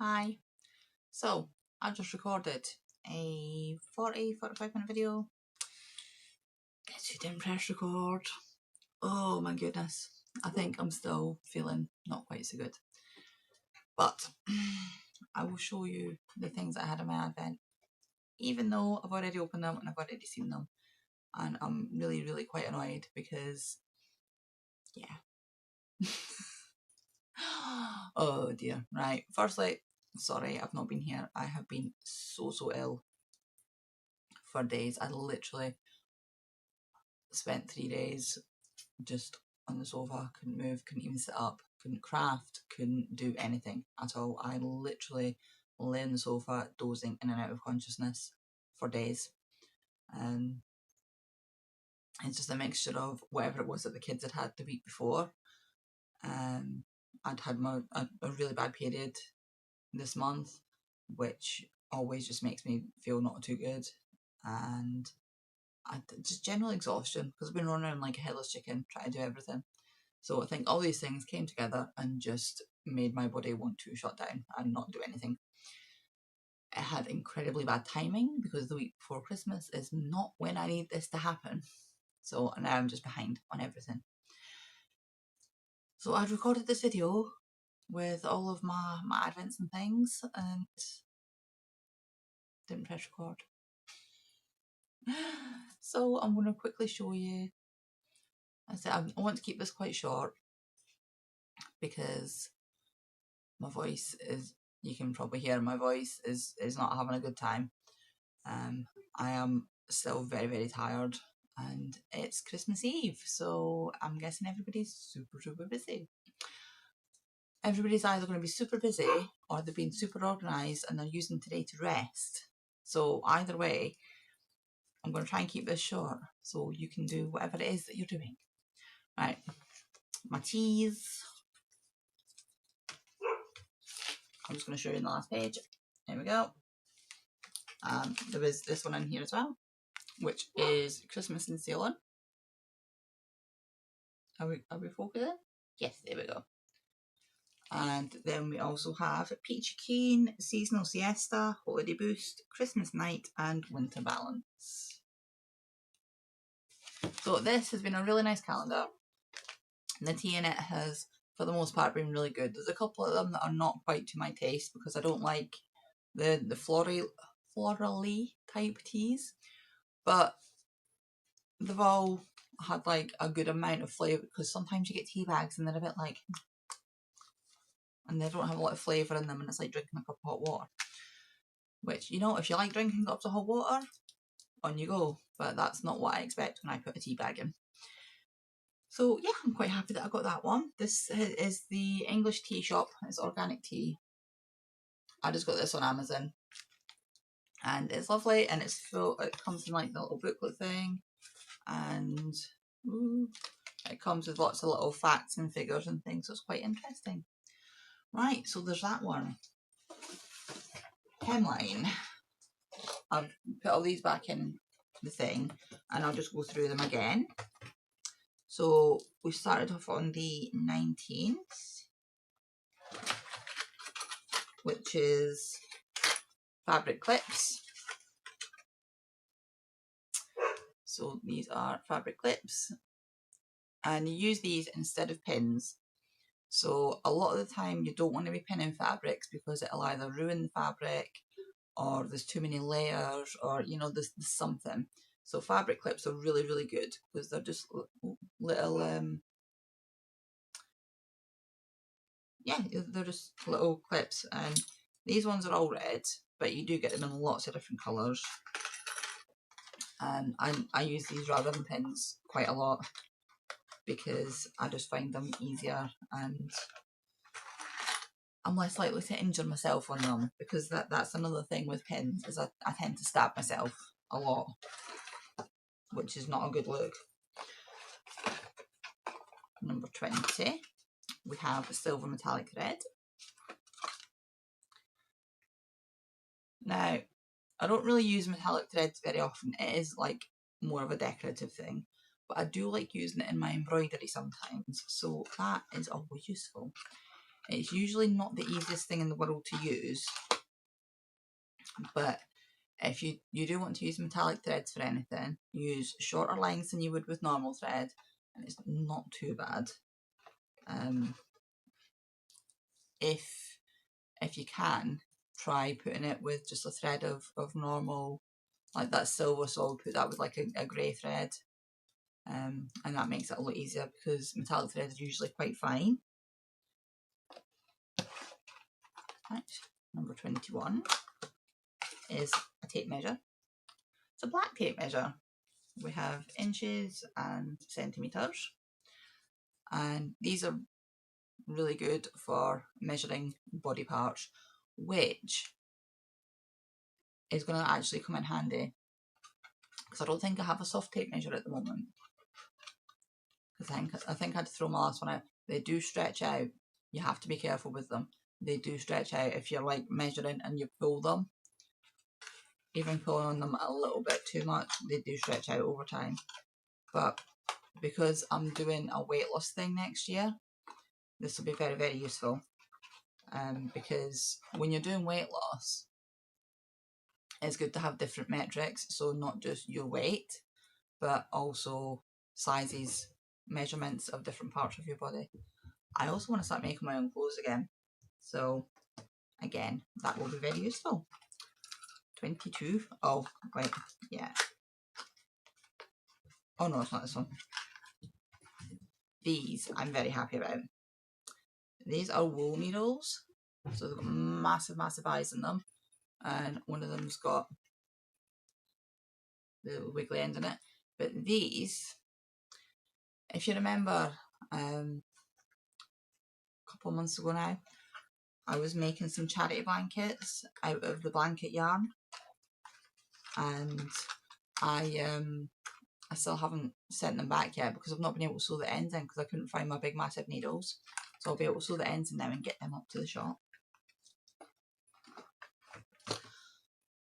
Hi. So, I just recorded a 45 minute video. Guess who didn't press record? Oh my goodness. I think I'm still feeling not quite so good. But I will show you the things I had in my advent, even though I've already opened them and I've already seen them. And I'm really quite annoyed because, yeah. Oh dear. Right. Firstly, sorry I've not been here. I have been so ill for days. I literally spent 3 days just on the sofa, couldn't move, couldn't even sit up, couldn't craft, couldn't do anything at all. I literally lay on the sofa dozing in and out of consciousness for days. It's just a mixture of whatever it was that the kids had had the week before. I'd had a really bad period this month, which always just makes me feel not too good, and just general exhaustion because I've been running around like a headless chicken trying to do everything. So I think all these things came together and just made my body want to shut down and not do anything. It had incredibly bad timing because the week before Christmas is not when I need this to happen. So now I'm just behind on everything. So I'd recorded this video with all of my advents and things and didn't press record. So I'm going to quickly show you. I said I want to keep this quite short because my voice is, you can probably hear my voice is not having a good time. I am still very tired and it's Christmas Eve, so I'm guessing everybody's super busy. Everybody's either going to be super busy or they've been super organised and they're using today to rest. So either way, I'm going to try and keep this short so you can do whatever it is that you're doing. Right, my teas. I'm just going to show you in the last page. There we go. There is this one in here as well, which is Christmas in Ceylon. Are we focusing? Yes, there we go. And then we also have Peachy Keen, Seasonal Siesta, Holiday Boost, Christmas Night and Winter Balance. So this has been a really nice calendar. The tea in it has, for the most part, been really good. There's a couple of them that are not quite to my taste because I don't like the florally type teas, but they've all had like a good amount of flavour because sometimes you get tea bags and they're a bit like, and they don't have a lot of flavour in them and it's like drinking a cup of hot water. Which, you know, if you like drinking cups of hot water, on you go. But that's not what I expect when I put a tea bag in. So yeah, I'm quite happy that I got that one. This is the English Tea Shop. It's organic tea. I just got this on Amazon. And it's lovely and it's full, it comes in like the little booklet thing. And it comes with lots of little facts and figures and things, so it's quite interesting. Right, so there's that one. Hemline. I've put all these back in the thing and I'll just go through them again. So we started off on the 19th, which is fabric clips. So these are fabric clips and you use these instead of pins. So a lot of the time you don't want to be pinning fabrics because it'll either ruin the fabric or there's too many layers or, you know, there's something. So fabric clips are really good because they're just little, yeah, they're just little clips. And these ones are all red, but you do get them in lots of different colours. And I use these rather than pins quite a lot because I just find them easier and I'm less likely to injure myself on them, because that's another thing with pins is I tend to stab myself a lot, which is not a good look. Number 20, we have silver metallic red. Now, I don't really use metallic threads very often. It is like more of a decorative thing, but I do like using it in my embroidery sometimes, so that is always useful. It's usually not the easiest thing in the world to use, but if you do want to use metallic threads for anything, use shorter lengths than you would with normal thread, and it's not too bad. If you can, try putting it with just a thread of normal, like that silver, so I would put that with like a grey thread, and that makes it a lot easier because metallic thread is usually quite fine. Right, number 21 is a tape measure. It's a black tape measure. We have inches and centimetres, and these are really good for measuring body parts, which is going to actually come in handy because I don't think I have a soft tape measure at the moment. I think I had to throw my last one out. They do stretch out. You have to be careful with them. They do stretch out if you're like measuring and you pull them. Even pulling on them a little bit too much, they do stretch out over time. But because I'm doing a weight loss thing next year, this will be very, very useful. Because when you're doing weight loss, it's good to have different metrics. So not just your weight, but also sizes, measurements of different parts of your body. I also want to start making my own clothes again. So again, that will be very useful. 22. Oh, wait, yeah. Oh no, it's not this one. These I'm very happy about. These are wool needles. So they've got massive, massive eyes in them. And one of them's got the wiggly end in it. But these, if you remember, a couple of months ago now, I was making some charity blankets out of the blanket yarn. And I still haven't sent them back yet because I've not been able to sew the ends in because I couldn't find my big massive needles. So I'll be able to sew the ends in now and get them up to the shop.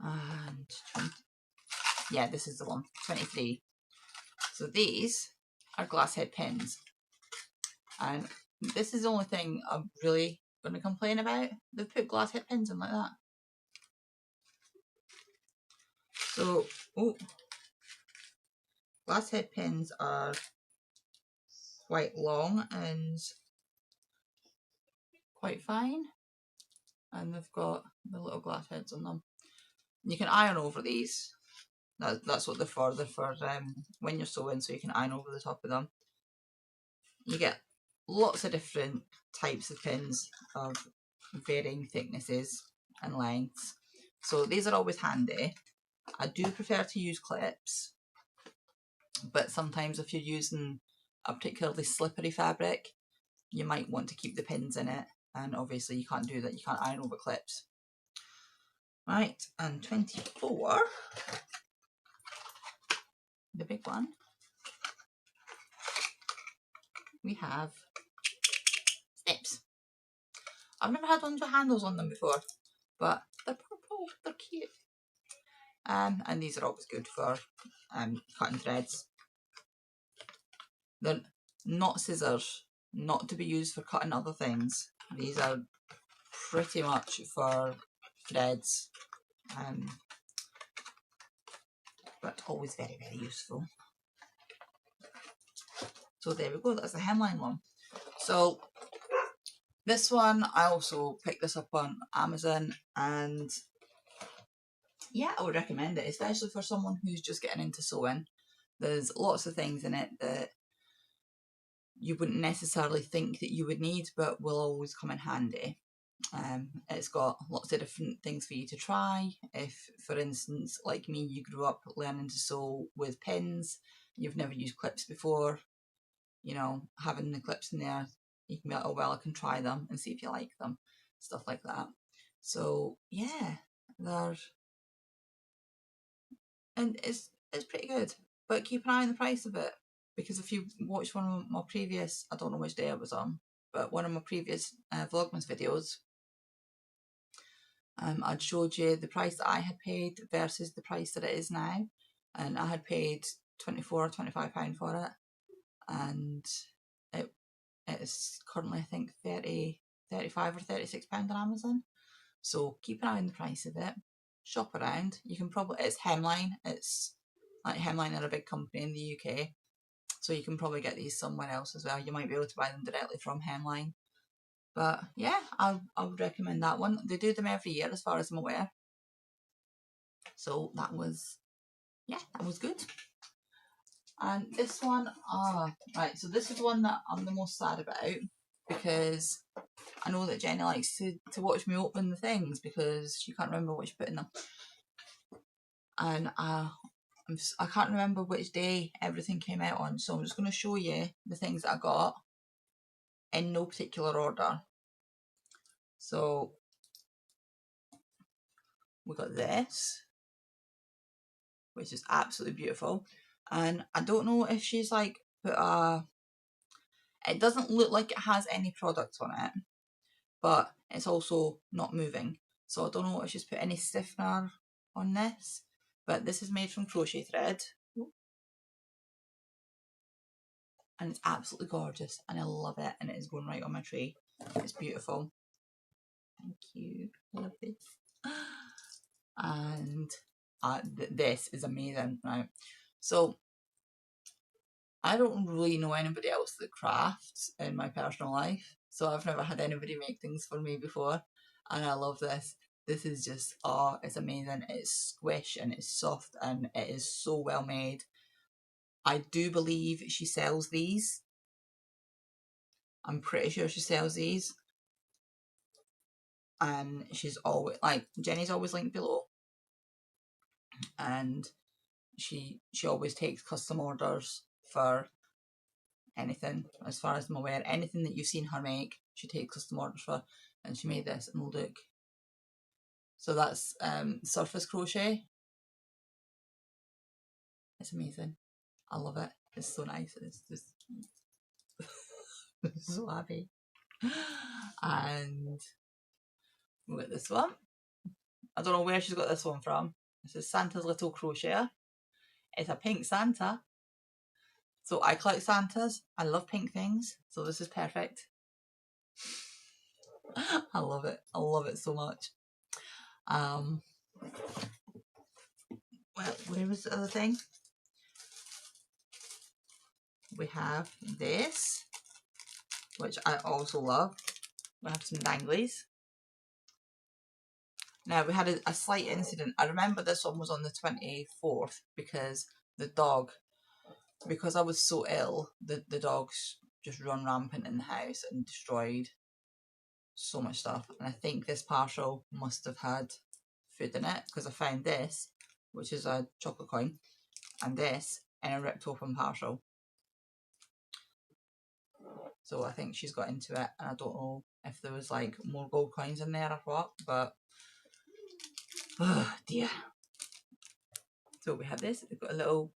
And 20, yeah, this is the one, 23. So these are glass head pins. And this is the only thing I'm really going to complain about. They've put glass head pins in like that. So, glass head pins are quite long and quite fine, and they've got the little glass heads on them. You can iron over these. That's what they're for. They're for when you're sewing, so you can iron over the top of them. You get lots of different types of pins of varying thicknesses and lengths. So these are always handy. I do prefer to use clips, but sometimes if you're using a particularly slippery fabric, you might want to keep the pins in it, and obviously you can't do that, you can't iron over clips. Right, and 24, the big one, we have snips. I've never had ones with handles on them before, but they're purple, they're cute. And these are always good for cutting threads. They're not scissors, not to be used for cutting other things. These are pretty much for threads, but always very, very useful. So there we go, that's the hemline one. So this one, I also picked this up on Amazon, and yeah, I would recommend it, especially for someone who's just getting into sewing. There's lots of things in it that you wouldn't necessarily think that you would need, but will always come in handy. It's got lots of different things for you to try. If, for instance, like me, you grew up learning to sew with pins, you've never used clips before, you know, having the clips in there, you can be like, oh well, I can try them and see if you like them, stuff like that. So yeah, and it's pretty good, but keep an eye on the price of it, because if you watched one of my previous, I don't know which day it was on, but one of my previous Vlogmas videos, I'd showed you the price that I had paid versus the price that it is now, and I had paid £24 or £25 for it, and it is currently I think £30 £35 or £36 on Amazon. So keep an eye on the price of it. Shop around. You can probably, it's Hemline. It's like Hemline are a big company in the UK. So you can probably get these somewhere else as well. You might be able to buy them directly from Hemline. But yeah, I would recommend that one. They do them every year as far as I'm aware. So that was, yeah, that was good. And this one, right, so this is the one that I'm the most sad about, because I know that Jenny likes to watch me open the things because she can't remember what she put in them. And I can't remember which day everything came out on, so I'm just going to show you the things that I got in no particular order. So we got this, which is absolutely beautiful. And I don't know if she's like put it doesn't look like it has any products on it, but it's also not moving. So I don't know if she's put any stiffener on this, but this is made from crochet thread. And it's absolutely gorgeous and I love it, and it is going right on my tray. It's beautiful. Thank you. I love this. And this is amazing, right? So I don't really know anybody else that crafts in my personal life, so I've never had anybody make things for me before, and I love this. This is just, oh, it's amazing. It's squish and it's soft and it is so well made. I do believe she sells these. I'm pretty sure she sells these. And she's always, like, Jenny's always linked below. And she always takes custom orders for anything, as far as I'm aware. Anything that you've seen her make, she takes custom orders for. And she made this, and look. So that's surface crochet. It's amazing. I love it. It's so nice. It's just so happy. And we've got this one. I don't know where she's got this one from. This is Santa's Little Crocheter. It's a pink Santa. So I collect Santas. I love pink things. So this is perfect. I love it. I love it so much. Well, where was the other thing? We have this, which I also love. We have some danglies. Now, we had a slight incident. I remember this one was on the 24th because the dog, because I was so ill, the dogs just run rampant in the house and destroyed so much stuff. And I think this parcel must have had food in it, because I found this, which is a chocolate coin, and this in a ripped open parcel. So I think she's got into it, and I don't know if there was like more gold coins in there or what, but oh dear. So we have this. We've got a little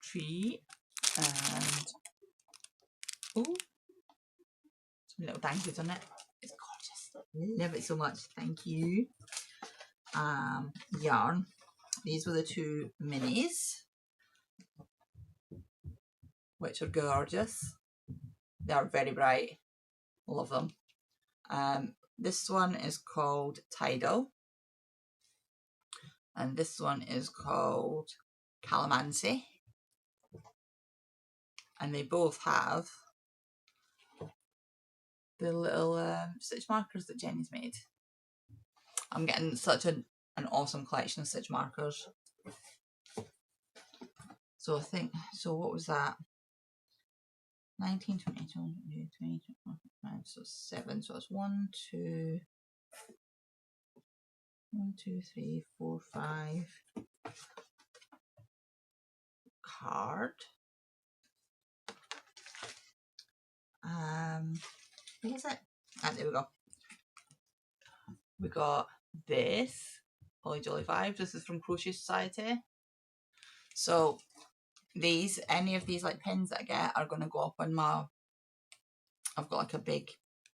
tree and some little danglies on it. It's gorgeous. Love it so much. Thank you. Yarn. These were the two minis, which are gorgeous. They are very bright. Love them. This one is called Tidal, and this one is called Calamansi, and they both have the little stitch markers that Jenny's made. I'm getting such an awesome collection of stitch markers. So I think, so what was that? 19, 20, 20, 20, 20, so 7. So it's 1, 2, 3, 4, 5 card. Where is it? There we go. We got this Holly Jolly Vibes. This is from Crochet Society. So these, any of these like pins that I get are going to go up on my, I've got like a big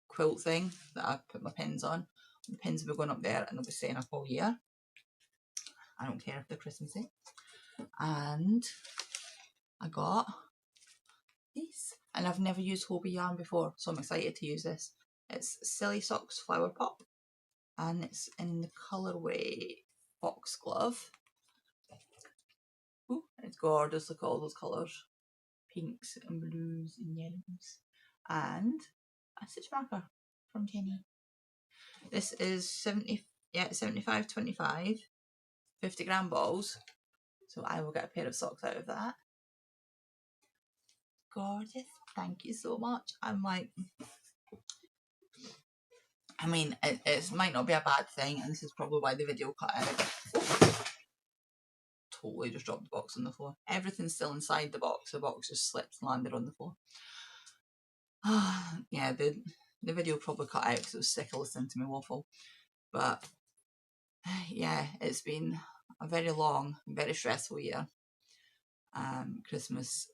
quilt thing that I put my pins on. The pins will be going up there and they'll be staying up all year. I don't care if they're Christmassy. And I got this, and I've never used Hobie yarn before, so I'm excited to use this. It's Silly Socks Flower Pop, and it's in the colourway Foxglove. Ooh, it's gorgeous, look at all those colours. Pinks and blues and yellows. And a stitch marker from Jenny. This is 75.25, 50g balls. So I will get a pair of socks out of that. Gorgeous. Thank you so much. I'm like, I mean, it might not be a bad thing, and this is probably why the video cut out. Totally just dropped the box on the floor. Everything's still inside the box. The box just slipped and landed on the floor. Yeah, the video probably cut out because it was sick of listening to me waffle. But yeah, it's been a very long, very stressful year. Christmas.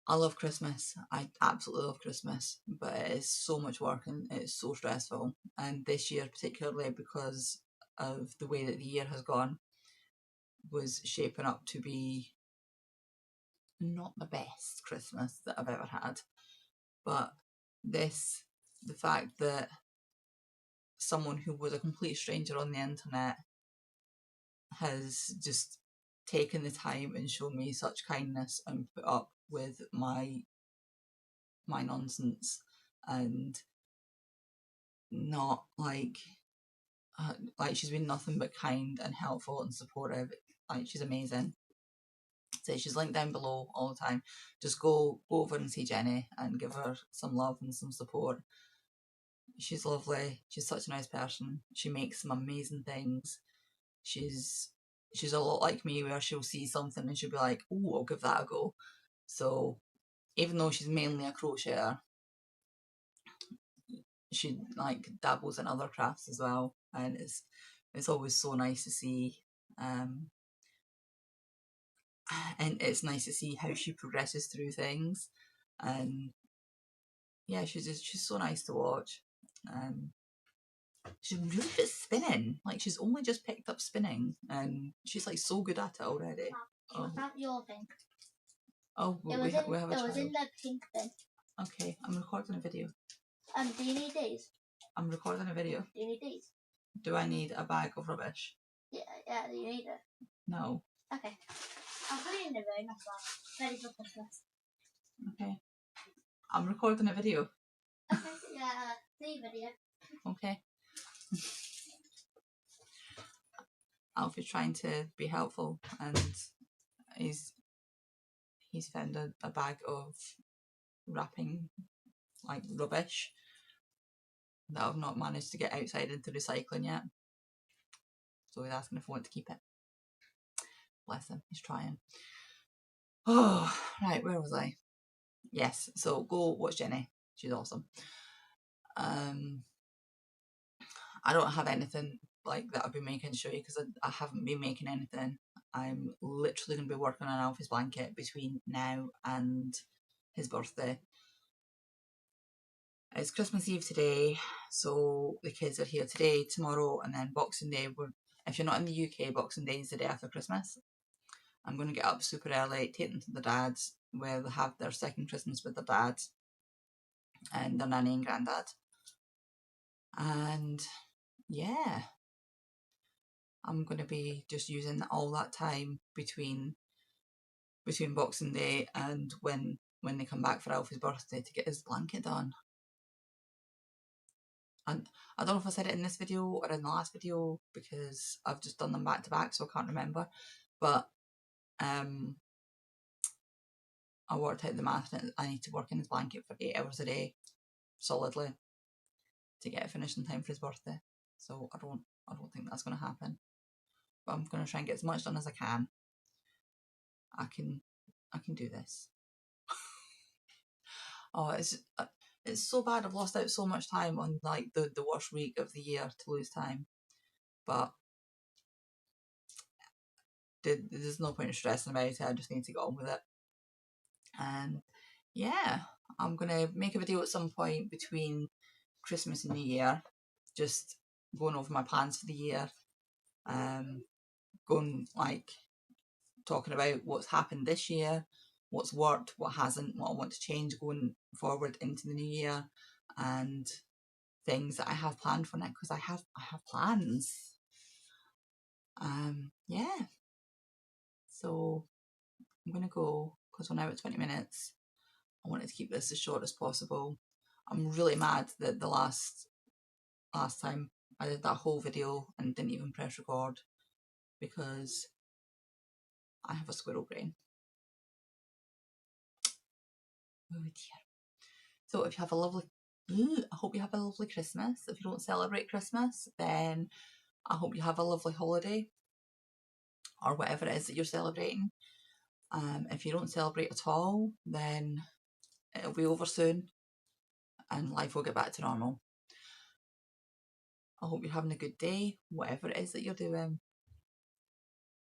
I love Christmas. I absolutely love Christmas, but it is so much work and it's so stressful. And this year, particularly because of the way that the year has gone, was shaping up to be not the best Christmas that I've ever had. But the fact that someone who was a complete stranger on the internet has just taken the time and shown me such kindness and put up with my nonsense and not like she's been nothing but kind and helpful and supportive. Like, she's amazing. So she's linked down below all the time. Just go over and see Jenny and give her some love and some support. She's lovely. She's such a nice person. She makes some amazing things. She's a lot like me, where she'll see something and she'll be like, oh, I'll give that a go. So even though she's mainly a crocheter, she like dabbles in other crafts as well, and it's always so nice to see. And it's nice to see how she progresses through things, and yeah, she's so nice to watch. She's really good at spinning. Like, she's only just picked up spinning, and she's like so good at it already. It's not your thing. Oh, well, we have a child. It was in the pink bin. Okay, I'm recording a video. Do you need these? I'm recording a video. Do you need these? Do I need a bag of rubbish? Yeah, do you need it? No. Okay. I'll put it in the room as well. Ready for Christmas. Okay. I'm recording a video. Okay, yeah, see video. Okay. Alfie's trying to be helpful, and he's found a bag of wrapping, like, rubbish that I've not managed to get outside into recycling yet. So he's asking if I want to keep it. Bless him, he's trying. Oh, right, where was I? Yes, so go watch Jenny. She's awesome. I don't have anything like that I've been making to show you, because I haven't been making anything. I'm literally going to be working on Alfie's blanket between now and his birthday. It's Christmas Eve today, so the kids are here today, tomorrow, and then Boxing Day. If you're not in the UK, Boxing Day is the day after Christmas. I'm going to get up super early, take them to the dad's, where they have their second Christmas with their dad and their nanny and granddad. And yeah, I'm going to be just using all that time between Boxing Day and when they come back for Alfie's birthday to get his blanket done. And I don't know if I said it in this video or in the last video, because I've just done them back to back, so I can't remember. But I worked out the math, and I need to work in his blanket for 8 hours a day, solidly, to get it finished in time for his birthday. So I don't think that's going to happen. But I'm going to try and get as much done as I can. I can do this. Oh, it's so bad. I've lost out so much time on like the worst week of the year to lose time. But there's no point in stressing about it. I just need to get on with it. And yeah, I'm going to make a video at some point between Christmas and New Year, just going over my plans for the year, going like talking about what's happened this year, what's worked, what hasn't, what I want to change going forward into the new year, and things that I have planned for next, because I have plans. Yeah. So I'm gonna go, because we're now at 20 minutes. I wanted to keep this as short as possible. I'm really mad that the last time I did that whole video and didn't even press record, because I have a squirrel brain. Oh dear. So if you have a lovely, I hope you have a lovely Christmas. If you don't celebrate Christmas, then I hope you have a lovely holiday, or whatever it is that you're celebrating. If you don't celebrate at all, then it'll be over soon and life will get back to normal. I hope you're having a good day, whatever it is that you're doing.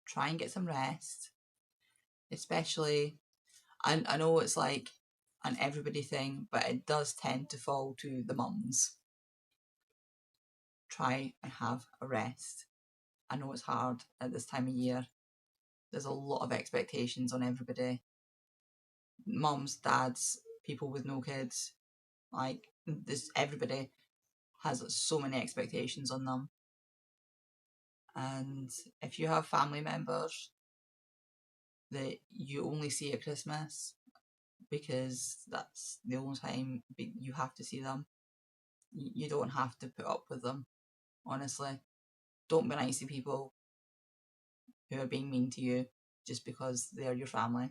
Try and get some rest, especially, I know it's like an everybody thing, but it does tend to fall to the mums. Try and have a rest. I know it's hard at this time of year. There's a lot of expectations on everybody. Mums, dads, people with no kids. Like, everybody has so many expectations on them. And if you have family members that you only see at Christmas, because that's the only time you have to see them, you don't have to put up with them, honestly. Don't be nice to people who are being mean to you just because they're your family.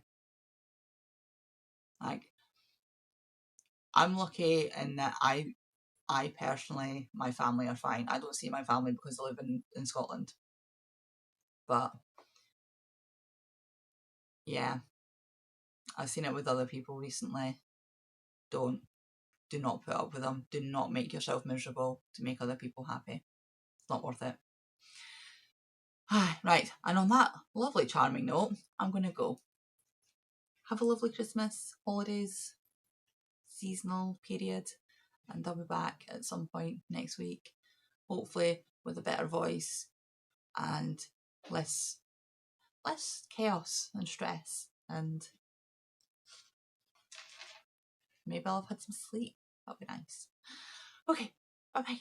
Like, I'm lucky in that I personally, my family are fine. I don't see my family because I live in Scotland. But yeah, I've seen it with other people recently. Do not put up with them. Do not make yourself miserable to make other people happy. It's not worth it. Right, and on that lovely, charming note, I'm going to go. Have a lovely Christmas, holidays, seasonal period, and I'll be back at some point next week, hopefully with a better voice and less chaos and stress, and maybe I'll have had some sleep. That'll be nice. Okay, bye bye.